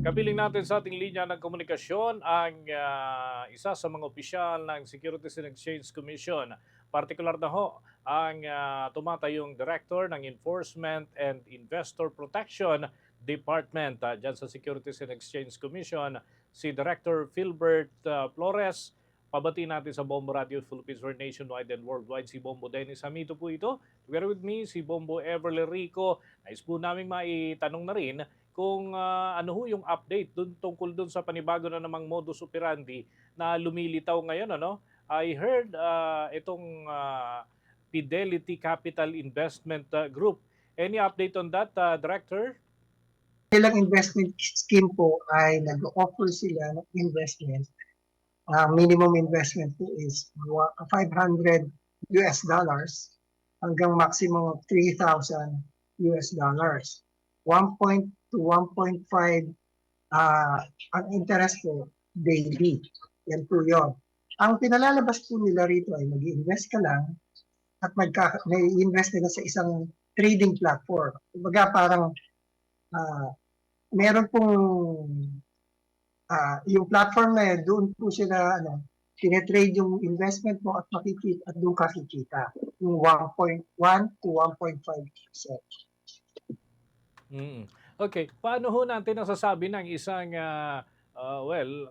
Kapiling natin sa ating linya ng komunikasyon ang isa sa mga opisyal ng Securities and Exchange Commission. Partikular na ho ang tumatayong Director ng Enforcement and Investor Protection Department dyan sa Securities and Exchange Commission, si Director Philbert Flores. Pabati natin sa Bombo Radio Philippines for nationwide and worldwide si Bombo Dennis Hamito po ito. Together with me, si Bombo Everly Rico. Nais po namin maitanong na rin kung ano ho yung update tungkol dun sa panibago na namang modus operandi na lumilitaw ngayon. Ano? I heard itong Fidelity Capital Investment Group. Any update on that, Director? Ilang investment scheme po ay nag-offer sila ng investment. Minimum investment po is $500 hanggang maximum of $3,000. 1 to 1.5 ang interest po daily. Yan po yun. Ang pinalalabas po nila rito ay mag-invest ka lang at may invest nila sa isang trading platform. Kumbaga parang meron pong yung platform na yun, doon po sila tinetrade yung investment mo at makikita at doon kakikita yung 1.1 to 1.5%. Okay, paano ho natin nasasabi ng isang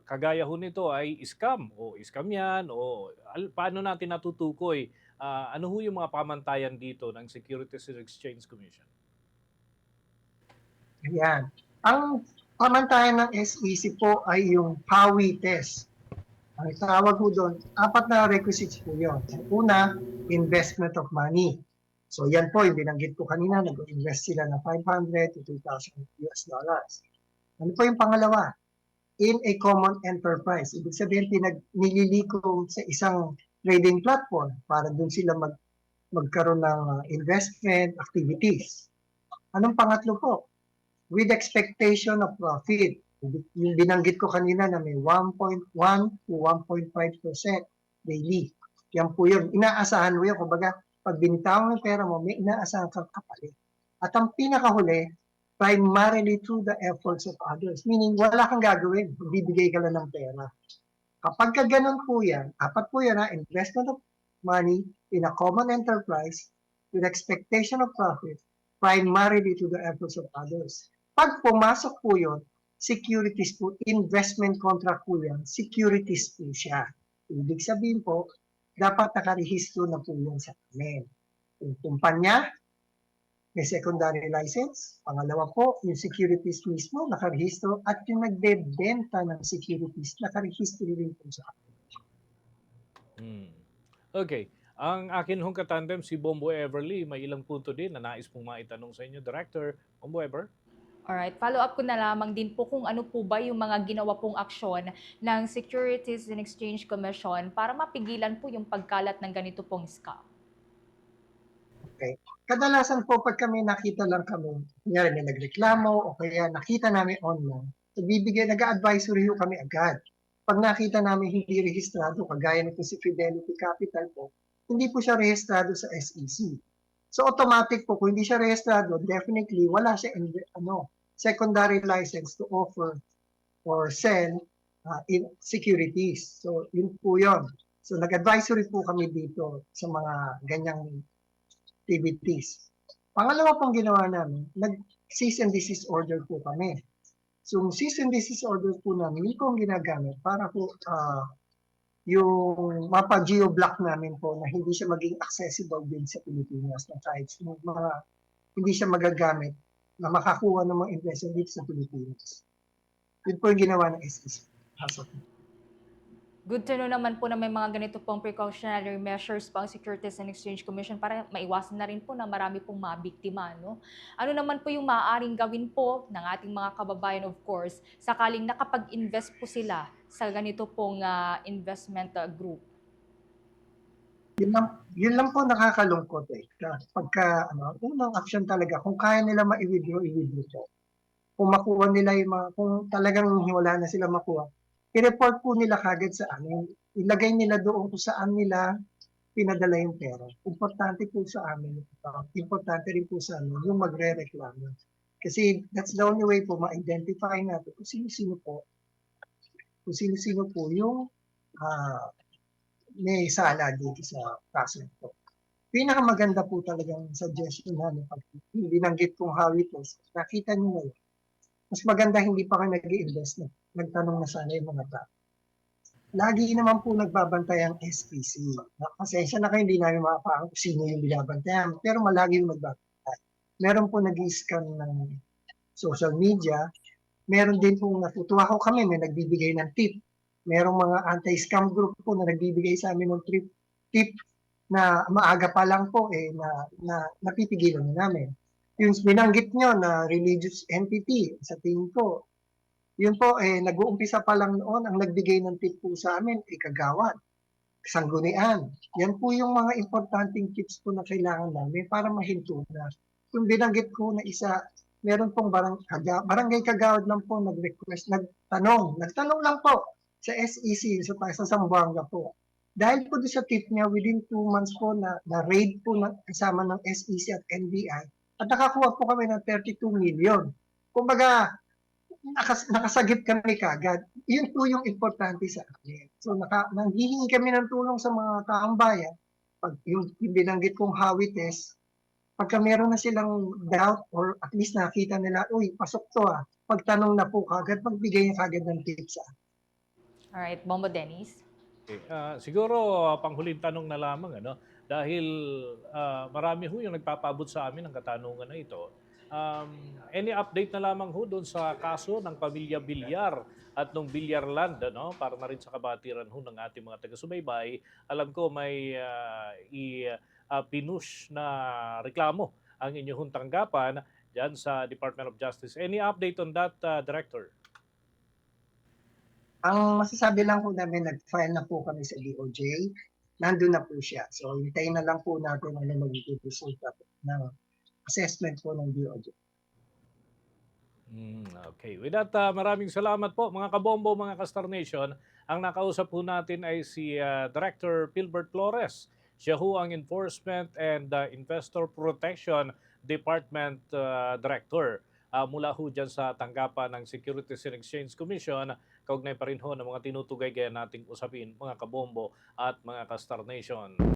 kagaya ho nito ay scam o scam yan o paano natin natutukoy ano ho yung mga pamantayan dito ng Securities and Exchange Commission? Ayan. Ang pamantayan ng SEC po ay yung PAWI test. Ang tawag po doon, 4 na requisites po yun. Una, investment of money. So yan po, yung binanggit ko kanina, nag-invest sila ng $500 to $2,000. Ano po yung pangalawa? In a common enterprise. Ibig sabihin, nililiko sa isang trading platform para doon sila magkaroon ng investment activities. Anong pangatlo po? With expectation of profit. Yung binanggit ko kanina na may 1.1 to 1.5% daily. Yan po yun. Inaasahan mo yun. Kumbaga, pag binitawan ng pera mo, may inaasahan kang kapalit. At ang pinakahuli, primarily through the efforts of others. Meaning, wala kang gagawin. Bibigay ka lang ng pera. Kapag ka ganun po yan, 4 po yan investment of money in a common enterprise with expectation of profit, primarily to the efforts of others. Pag pumasok po yun, securities po, investment contract po yan, securities po siya. Ibig sabihin po, dapat nakarehistro na po yan sa amin. Yung kumpanya, may secondary license. Pangalawa po, yung securities mismo, nakarehistro. At yung nagbebenta ng securities, nakarehistro rin po sa amin. Okay. Ang akin hong katandem, si Bombo Everly, may ilang punto din na nais pong maitanong sa inyo, Director. Bombo Ever? Alright, follow-up ko na lamang din po kung ano po ba yung mga ginawa pong aksyon ng Securities and Exchange Commission para mapigilan po yung pagkalat ng ganito pong scam. Okay. Kadalasan po pag kami nakita lang kami, kunyari may nagreklamo o kaya nakita namin online, nag-advisory kami agad. Pag nakita namin hindi rehistrado, kagaya nito si Fidelity Capital po, hindi po siya rehistrado sa SEC. So automatic po, kung hindi siya rehistrado, definitely wala siya secondary license to offer or sell in securities. So yun po yun. So nag-advisory po kami dito sa mga ganyang activities. Pangalawa pong ginawa namin, nag-cease and desist order po kami. So cease and desist order po namin, yun po ang ginagamit para po yung mapa-geoblock namin po na hindi siya maging accessible din sa Pilipinas na kahit hindi siya magagamit na makakuha ng mga investment dito sa Pilipinas. Yun po yung ginawa ng SEC. Good to know naman po na may mga ganito pong precautionary measures pa ang Securities and Exchange Commission para maiwasan na rin po na marami pong mabiktima. No? Ano naman po yung maaaring gawin po ng ating mga kababayan, of course, sakaling nakapag-invest po sila sa ganito pong investment group? Yun lang po nakakalungkot eh. Unang action talaga, kung kaya nila ma-withdraw, i-withdraw po. Kung makuha nila kung talagang wala na sila makuha, i-report po nila kagad sa amin. Ilagay nila doon kung saan nila pinadala yung pera. Importante po sa amin. Importante rin po sa amin yung magre-reklamo. Kasi that's the only way po ma-identify natin kung sino-sino po yung may sala dito sa kaso ito. Pinakamaganda po talagang suggestion namin pag binanggit kong Hawites, nakita niyo na yun. Mas maganda hindi pa kayo nag-i-invest na. Nagtanong na sana yung mga tao. Lagi naman po nagbabantay ang SPC. Pasensya na kayo, hindi namin makapaan kung sino yung binabantayan. Pero malagi yung nagbabantay. Meron po nag-i-scan ng social media. Meron din po natutuwa ko kami, may nagbibigay ng tip. Merong mga anti-scam group po na nagbibigay sa amin ng tip na maaga pa lang po na napipigilan na namin. Yung binanggit nyo na religious entity, sa tingin ko, yun po, nag-uumpisa pa lang noon, ang nagbigay ng tip po sa amin, kagawad, sanggunian. Yan po yung mga importanteng tips po na kailangan namin para mahinto na. Yung binanggit ko na isa, meron pong barangay kagawad lang po nag-request, nagtanong lang po sa SEC, sa Zamboanga po. Dahil po doon sa tip niya, within 2 months po na raid po kasama ng SEC at NBI, at nakakuha po kami ng 32 million. Kumbaga, nakasagip kami kagad. Yun po yung importante sa akin. So, nanghihingi kami ng tulong sa mga kaambayan. Pag yung binanggit kong Hawites, pagka meron na silang doubt or at least nakita nila, uy, pasok to pagtanong na po kagad, magbigay na kagad ng tips sa akin. Alright, Bombo Dennis. Okay. Siguro panghuling tanong na lamang dahil marami ho yung nagpapaabot sa amin ng katanungan na ito. Any update na lamang ho doon sa kaso ng pamilya Bilyar at nung Bilyar Land para na rin sa kabatiran ho ng ating mga taga-subaybay. Alam ko may pinush na reklamo ang inyong tanggapan diyan sa Department of Justice. Any update on that, Director? Ang masasabi lang po namin, nag-file na po kami sa DOJ. Nandun na po siya. So, hintayin na lang po natin ano magiging resulta ng assessment po ng DOJ. Okay. With that, maraming salamat po mga kabombo, mga Kastar Nation. Ang nakausap po natin ay si Director Pilbert Flores. Siya ho ang Enforcement and Investor Protection Department Director. Mula ho dyan sa tanggapan ng Securities and Exchange Commission, kaugnay pa rin ho ng mga tinutugay gaya nating usapin, mga kabombo at mga Kastar Nation.